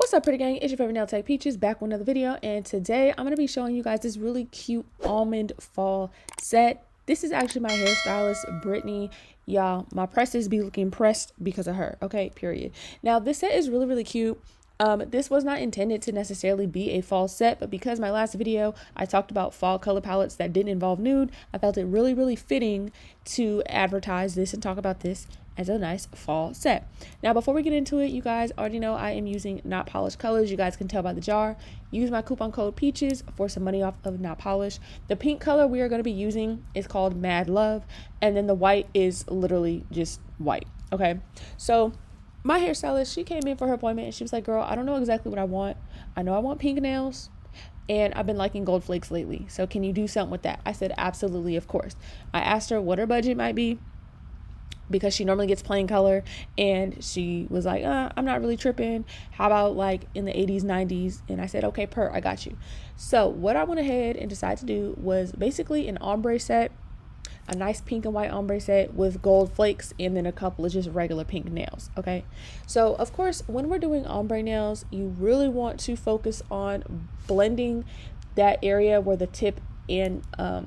What's up, pretty gang? It's your favorite nail tech Peaches back with another video, and today I'm going to be showing you guys this really cute almond fall set. This is actually my hairstylist, Brittany. Y'all, my presses be looking pressed because of her, okay, period. Now, this set is really cute. This was not intended to necessarily be a fall set, but because my last video I talked about fall color palettes that didn't involve nude, I felt it really fitting to advertise this and talk about this as a nice fall set. Now, before we get into it, you guys already know I am using not polished colors. You guys can tell by the jar. Use my coupon code Peaches for some money off of not polished. The pink color we are going to be using is called Mad Love, and then the white is literally just white. Okay, so my hairstylist, she came in for her appointment and she was like, girl, I don't know exactly what I want. I know I want pink nails, and I've been liking gold flakes lately, so can you do something with that? I said, absolutely, of course. I asked her what her budget might be, because she normally gets plain color, and she was like, I'm not really tripping. How about like in the 80s, 90s? And I said, okay, I got you. So what I went ahead and decided to do was basically an ombre set, a nice pink and white ombre set with gold flakes, and then a couple of just regular pink nails. Okay, so of course when we're doing ombre nails, you really want to focus on blending that area where the tip and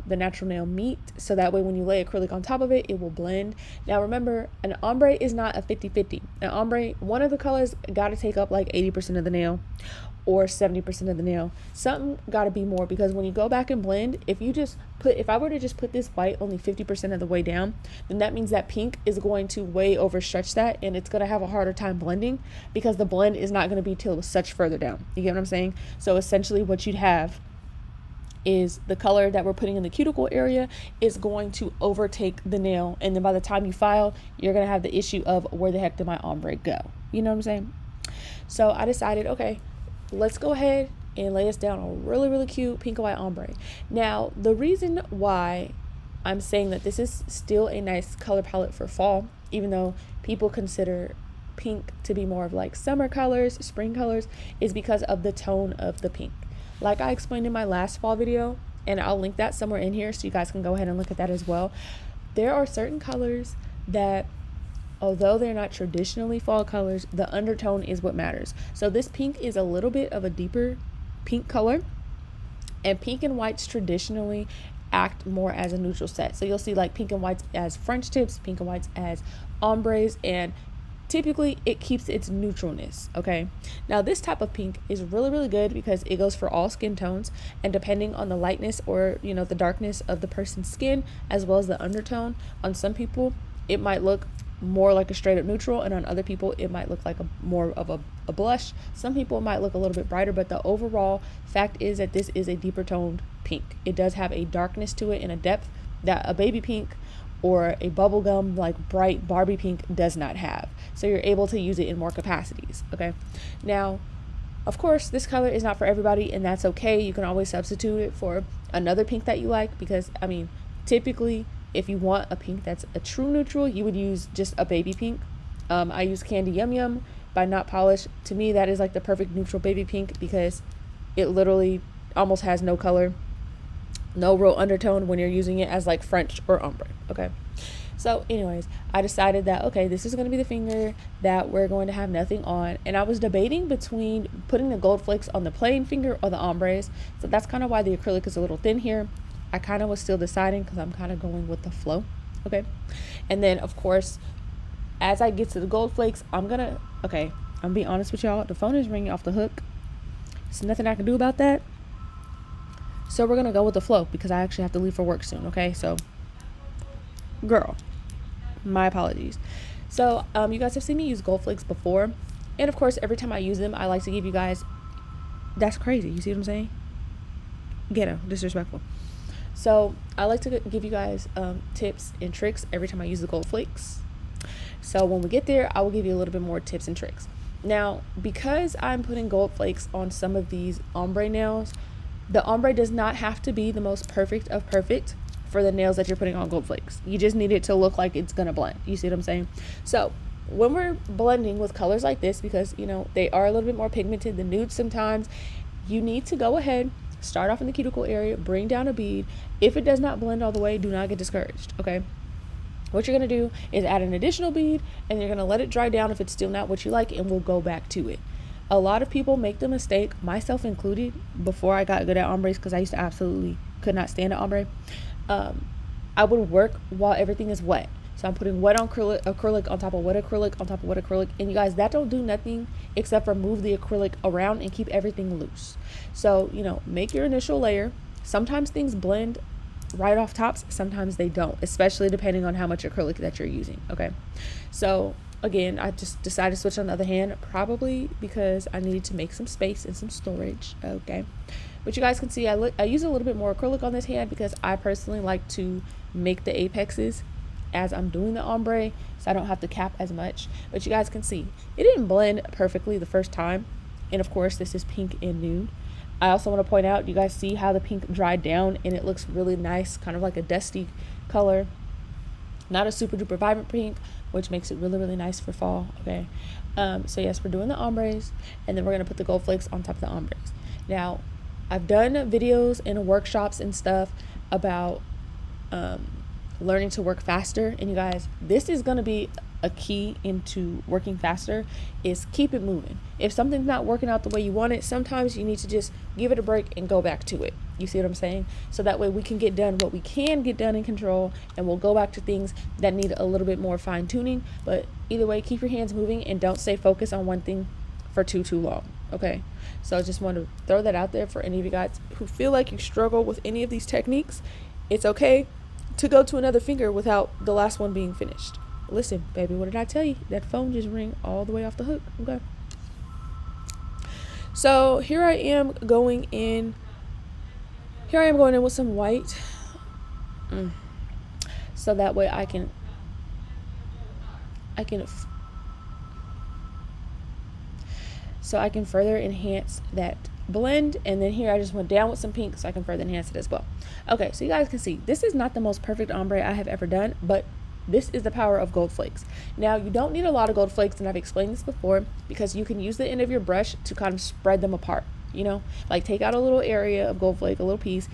the natural nail meet, so that way when you lay acrylic on top of it, it will blend. Now remember, an ombre is not a 50-50. An ombre, one of the colors got to take up like 80% of the nail or 70% of the nail. Something got to be more, because when you go back and blend, if I were to just put this white only 50% of the way down, then that means that pink is going to way overstretch that, and it's going to have a harder time blending, because the blend is not going to be till such further down. You get what I'm saying? So essentially what you'd have is the color that we're putting in the cuticle area is going to overtake the nail, and then by the time you file, you're going to have the issue of where the heck did my ombre go? You know what I'm saying? So I decided, okay, let's go ahead and lay us down a really cute pink and white ombre. Now, the reason why I'm saying that this is still a nice color palette for fall, even though people consider pink to be more of like summer colors, spring colors, is because of the tone of the pink. Like I explained in my last fall video, and I'll link that somewhere in here so you guys can go ahead and look at that as well. There are certain colors that, although they're not traditionally fall colors, the undertone is what matters. So this pink is a little bit of a deeper pink color, and pink and whites traditionally act more as a neutral set. So you'll see like pink and whites as French tips, pink and whites as ombres, and typically it keeps its neutralness. Okay, now this type of pink is really good because it goes for all skin tones, and depending on the lightness or the darkness of the person's skin, as well as the undertone, on some people it might look more like a straight up neutral, and on other people it might look like more of a blush. Some people might look a little bit brighter, but the overall fact is that this is a deeper toned pink. It does have a darkness to it and a depth that a baby pink or a bubblegum like bright Barbie pink does not have. So you're able to use it in more capacities. Okay, now of course this color is not for everybody, and that's okay. You can always substitute it for another pink that you like, because I mean, typically if you want a pink that's a true neutral, you would use just a baby pink. I use Candy Yum Yum by Not Polished. To me, that is like the perfect neutral baby pink, because it literally almost has no color, no real undertone when you're using it as like French or ombre. Okay, so anyways, I decided that okay, this is going to be the finger that we're going to have nothing on, and I was debating between putting the gold flakes on the plain finger or the ombres. So that's kind of why the acrylic is a little thin here. I kind of was still deciding, because I'm kind of going with the flow. Okay, and then of course as I get to the gold flakes, I'm being honest with y'all, the phone is ringing off the hook. There's nothing I can do about that. So we're going to go with the flow, because I actually have to leave for work soon. Okay, so girl, my apologies. So you guys have seen me use gold flakes before, and of course every time I use them, I like to give you guys, that's crazy, you see what I'm saying? Ghetto, disrespectful. So I like to give you guys tips and tricks every time I use the gold flakes. So when we get there, I will give you a little bit more tips and tricks. Now, because I'm putting gold flakes on some of these ombre nails, the ombre does not have to be the most perfect of perfect for the nails that you're putting on gold flakes. You just need it to look like it's gonna blend. You see what I'm saying? So when we're blending with colors like this, because they are a little bit more pigmented than nudes sometimes, you need to go ahead, start off in the cuticle area, bring down a bead. If it does not blend all the way, do not get discouraged. Okay, what you're going to do is add an additional bead, and you're going to let it dry down if it's still not what you like, and we'll go back to it. A lot of people make the mistake, myself included, before I got good at ombres, because I used to absolutely could not stand an ombre. I would work while everything is wet. So I'm putting wet on acrylic on top of wet acrylic on top of wet acrylic. And you guys, that don't do nothing except for move the acrylic around and keep everything loose. So, you know, make your initial layer. Sometimes things blend right off tops, sometimes they don't, especially depending on how much acrylic that you're using. Okay. So again, I just decided to switch on the other hand, probably because I needed to make some space and some storage. Okay. But you guys can see I use a little bit more acrylic on this hand because I personally like to make the apexes as I'm doing the ombre, so I don't have to cap as much. But you guys can see it didn't blend perfectly the first time. And of course, this is pink and nude. I also want to point out, you guys see how the pink dried down and it looks really nice, kind of like a dusty color, not a super duper vibrant pink, which makes it really, really nice for fall. Okay. So yes, we're doing the ombres, and then we're going to put the gold flakes on top of the ombres. Now, I've done videos and workshops and stuff about learning to work faster, and you guys, this is going to be a key into working faster, is keep it moving. If something's not working out the way you want it, sometimes you need to just give it a break and go back to it. You see what I'm saying? So that way we can get done what we can get done in control, and we'll go back to things that need a little bit more fine tuning. But either way, keep your hands moving and don't stay focused on one thing for too long. Okay. So I just want to throw that out there for any of you guys who feel like you struggle with any of these techniques. It's okay to go to another finger without the last one being finished. Listen, baby, what did I tell you? That phone just rang all the way off the hook. Okay. So here I am going in. Here I am going in with some white. So that way I can further enhance that blend. And then here I just went down with some pink so I can further enhance it as well. Okay, so you guys can see this is not the most perfect ombre I have ever done, but this is the power of gold flakes. Now, you don't need a lot of gold flakes, and I've explained this before, because you can use the end of your brush to kind of spread them apart, you know, like take out a little area of gold flake, a little piece,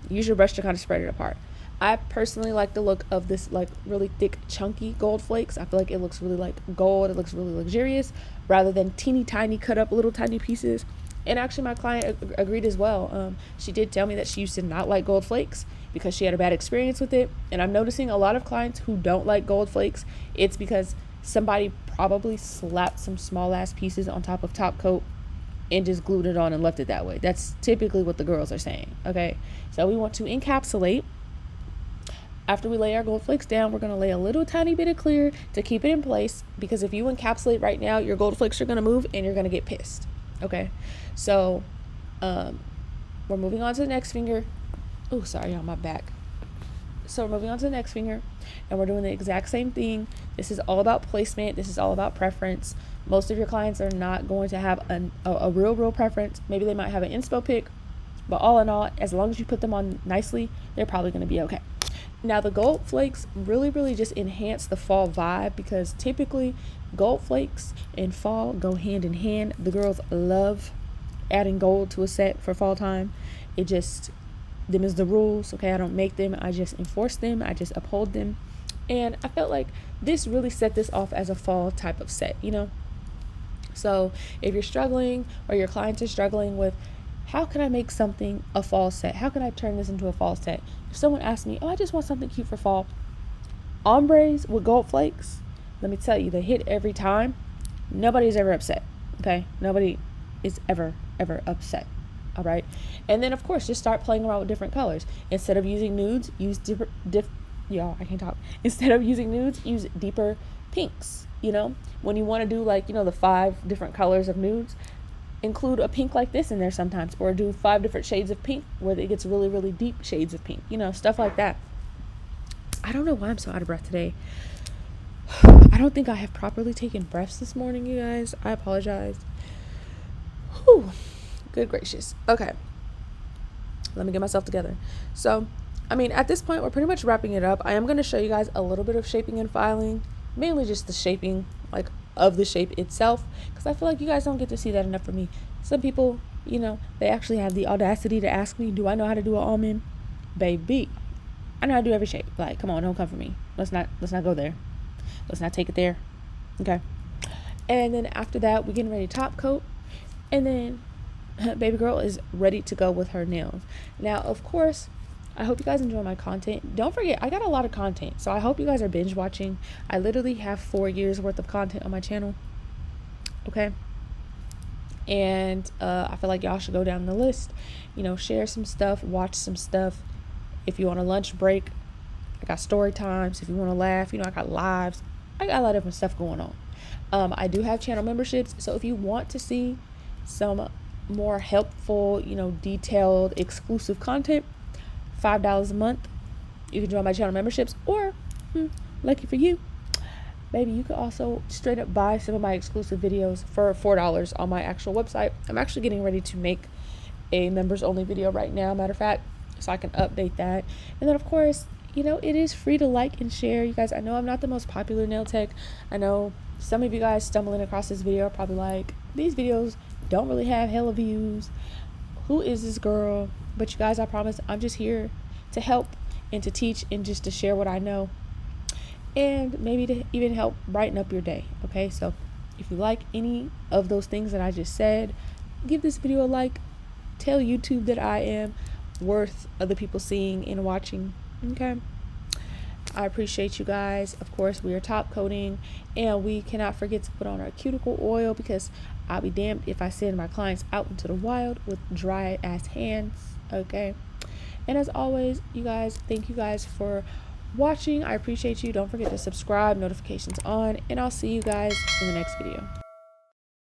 use your brush to kind of spread it apart. I personally like the look of this like really thick chunky gold flakes. I feel like it looks really like gold, it looks really luxurious, rather than teeny tiny cut up little tiny pieces. And actually my client agreed as well. She did tell me that she used to not like gold flakes because she had a bad experience with it. And I'm noticing a lot of clients who don't like gold flakes, it's because somebody probably slapped some small ass pieces on top of top coat and just glued it on and left it that way. That's typically what the girls are saying. Okay, so we want to encapsulate. After we lay our gold flakes down, we're going to lay a little tiny bit of clear to keep it in place, because if you encapsulate right now, your gold flakes are going to move and you're going to get pissed. Okay, so we're moving on to the next finger. Oh, sorry, on my back. So we're moving on to the next finger, and we're doing the exact same thing. This is all about placement. This is all about preference. Most of your clients are not going to have a real preference. Maybe they might have an inspo pick, but all in all, as long as you put them on nicely, they're probably going to be okay. Now, the gold flakes really just enhance the fall vibe, because typically gold flakes and fall go hand in hand. The girls love adding gold to a set for fall time. It just, them is the rules. Okay, I don't make them, I just enforce them, I just uphold them. And I felt like this really set this off as a fall type of set, you know. So if you're struggling, or your clients are struggling with, how can I make something a fall set? How can I turn this into a fall set? If someone asks me, oh, I just want something cute for fall, ombres with gold flakes, let me tell you, they hit every time. Nobody's ever upset. Okay, nobody is ever upset. All right. And then of course, just start playing around with different colors. Instead of using nudes, use y'all, I can't talk. Instead of using nudes, use deeper pinks. You know, when you want to do like, you know, the 5 different colors of nudes, include a pink like this in there sometimes, or do 5 different shades of pink where it gets really deep shades of pink, you know, stuff like that. I don't know why I'm so out of breath today. I don't think I have properly taken breaths this morning, you guys. I apologize. Whew. Good gracious. Okay, let me get myself together. So I mean, at this point, we're pretty much wrapping it up. I am going to show you guys a little bit of shaping and filing, mainly just the shaping, like, of the shape itself, because I feel like you guys don't get to see that enough from me. Some people, you know, they actually have the audacity to ask me, do I know how to do an almond? Baby, I know how to do every shape. Like, come on, don't come for me. Let's not go there. Let's not take it there. Okay. And then after that, we're getting ready to top coat. And then baby girl is ready to go with her nails. Now, of course, I hope you guys enjoy my content. Don't forget, I got a lot of content, so I hope you guys are binge watching. I literally have 4 years worth of content on my channel. Okay. And I feel like y'all should go down the list, you know, share some stuff, watch some stuff. If you want a lunch break, I got story times. If you want to laugh, you know, I got lives. I got a lot of different stuff going on. I do have channel memberships, so if you want to see some more helpful, you know, detailed, exclusive content, $5 a month, you can join my channel memberships. Or lucky for you, maybe you could also straight up buy some of my exclusive videos for $4 on my actual website. I'm actually getting ready to make a members only video right now, matter of fact, so I can update that. And then of course, you know, it is free to like and share. You guys, I know I'm not the most popular nail tech. I know some of you guys stumbling across this video are probably like, these videos don't really have hella views. Who is this girl? But you guys, I promise I'm just here to help and to teach and just to share what I know, and maybe to even help brighten up your day. Okay, so if you like any of those things that I just said, give this video a like. Tell YouTube that I am worth other people seeing and watching. Okay, I appreciate you guys. Of course, we are top coating, and we cannot forget to put on our cuticle oil, because I'll be damned if I send my clients out into the wild with dry ass hands. Okay, and as always, you guys, thank you guys for watching. I appreciate you. Don't forget to subscribe, notifications on, and I'll see you guys in the next video.